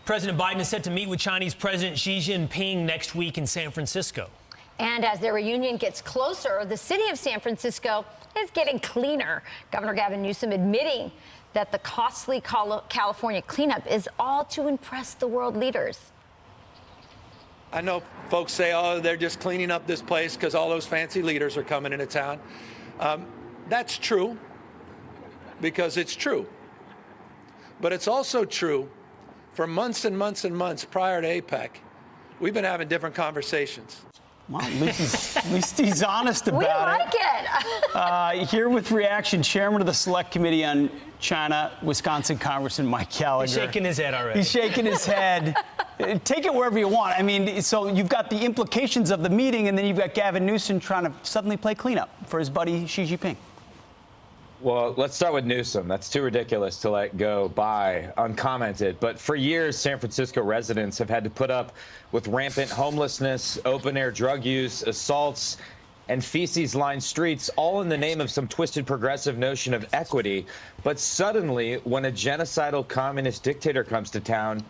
President Biden is set to meet with Chinese President Xi Jinping next week in San Francisco. And as their reunion gets closer, the city of San Francisco is getting cleaner. Governor Gavin Newsom admitting that the costly California cleanup is all to impress the world leaders. I know folks say, oh, they're just cleaning up this place because all those fancy leaders are coming into town. That's true, because it's true. But it's also true for months and months and months prior to APEC, we've been having different conversations. Well, at least he's honest about it. We like it. Here with reaction, Chairman of the Select Committee on China, Wisconsin Congressman Mike Gallager. He's shaking his head already. He's shaking his head. Take it wherever you want. I mean, so you've got the implications of the meeting, and then you've got Gavin Newsom trying to suddenly play cleanup for his buddy Xi Jinping. Well, let's start with Newsom. That's too ridiculous to let go by uncommented. But for years, San Francisco residents have had to put up with rampant homelessness, open-air drug use, assaults, and feces-lined streets, all in the name of some twisted progressive notion of equity. But suddenly, when a genocidal communist dictator comes to town,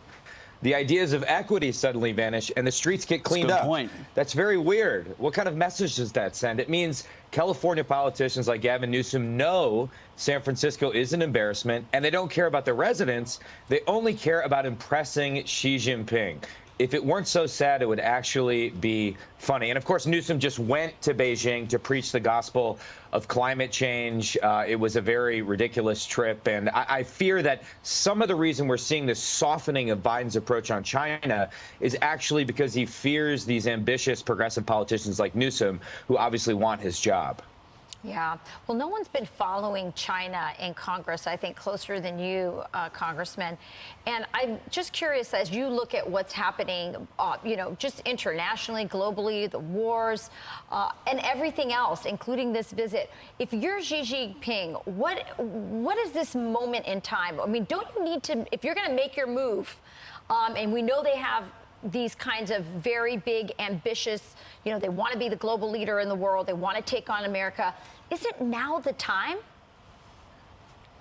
the ideas of equity suddenly vanish and the streets get cleaned up. Point. That's very weird. What kind of message does that send? It means California politicians like Gavin Newsom know San Francisco is an embarrassment, and they don't care about the residents. They only care about impressing Xi Jinping. If it weren't so sad, it would actually be funny. And of course, Newsom just went to Beijing to preach the gospel of climate change. It was a very ridiculous trip. And I fear that some of the reason we're seeing this softening of Biden's approach on China is actually because he fears these ambitious progressive politicians like Newsom, who obviously want his job. Yeah. Well, no one's been following China in Congress, I think, closer than you, Congressman. And I'm just curious, as you look at what's happening, just internationally, globally, the wars, and everything else, including this visit. If you're Xi Jinping, what is this moment in time? I mean, don't you need to, if you're going to make your move, and we know they have these kinds of very big, ambitious, they want to be the global leader in the world. They want to take on America. Isn't now the time?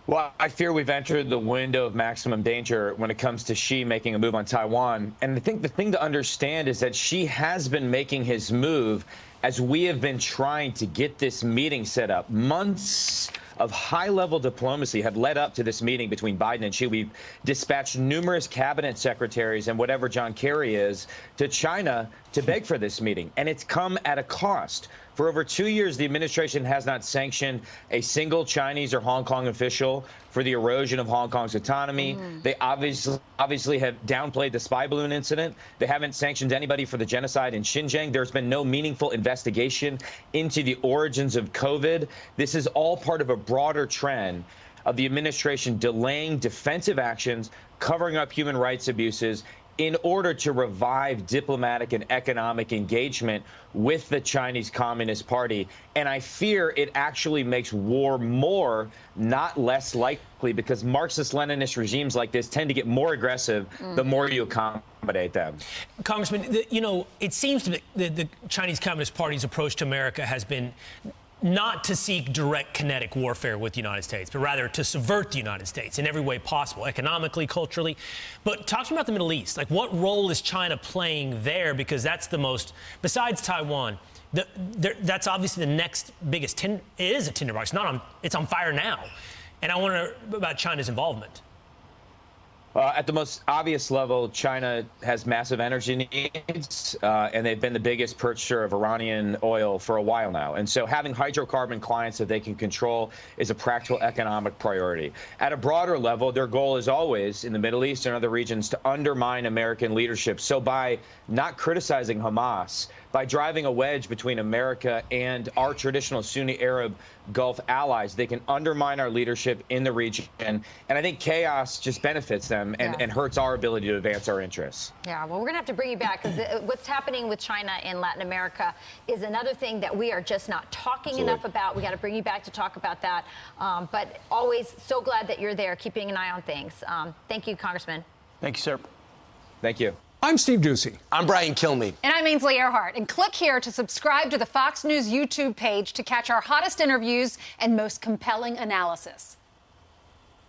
Well, I fear we've entered the window of maximum danger when it comes to Xi making a move on Taiwan. And I think the thing to understand is that Xi has been making his move as we have been trying to get this meeting set up. Months of high-level diplomacy have led up to this meeting between Biden and Xi. We've dispatched numerous cabinet secretaries and whatever John Kerry is to China to beg for this meeting, and it's come at a cost. For over 2 years, the administration has not sanctioned a single Chinese or Hong Kong official for the erosion of Hong Kong's autonomy. They obviously have downplayed the spy balloon incident. They haven't sanctioned anybody for the genocide in Xinjiang. There's been no meaningful investigation into the origins of COVID. This is all part of a broader trend of the administration delaying defensive actions, covering up human rights abuses, in order to revive diplomatic and economic engagement with the Chinese Communist Party. And I fear it actually makes war more, not less likely, because Marxist-Leninist regimes like this tend to get more aggressive the more you accommodate them. Congressman, it seems to be the Chinese Communist Party's approach to America has been not to seek direct kinetic warfare with the United States, but rather to subvert the United States in every way possible, economically, culturally. But talk to me about the Middle East. Like, what role is China playing there? Because that's the most, besides Taiwan, that's obviously the next biggest, it is a tinderbox. It's on fire now. And I want to know about China's involvement. At the most obvious level, China has massive energy needs, and they've been the biggest purchaser of Iranian oil for a while now. And so having hydrocarbon clients that they can control is a practical economic priority. At a broader level, their goal is always, in the Middle East and other regions, to undermine American leadership. So by not criticizing Hamas, by driving a wedge between America and our traditional Sunni Arab Gulf allies, they can undermine our leadership in the region. And I think chaos just benefits them and hurts our ability to advance our interests. Yeah, well, we're going to have to bring you back, because what's happening with China in Latin America is another thing that we are just not talking enough about. We got to bring you back to talk about that. But always so glad that you're there, keeping an eye on things. Thank you, Congressman. Thank you, sir. Thank you. I'm Steve Doocy. I'm Brian Kilmeade. And I'm Ainsley Earhart. And click here to subscribe to the Fox News YouTube page to catch our hottest interviews and most compelling analysis.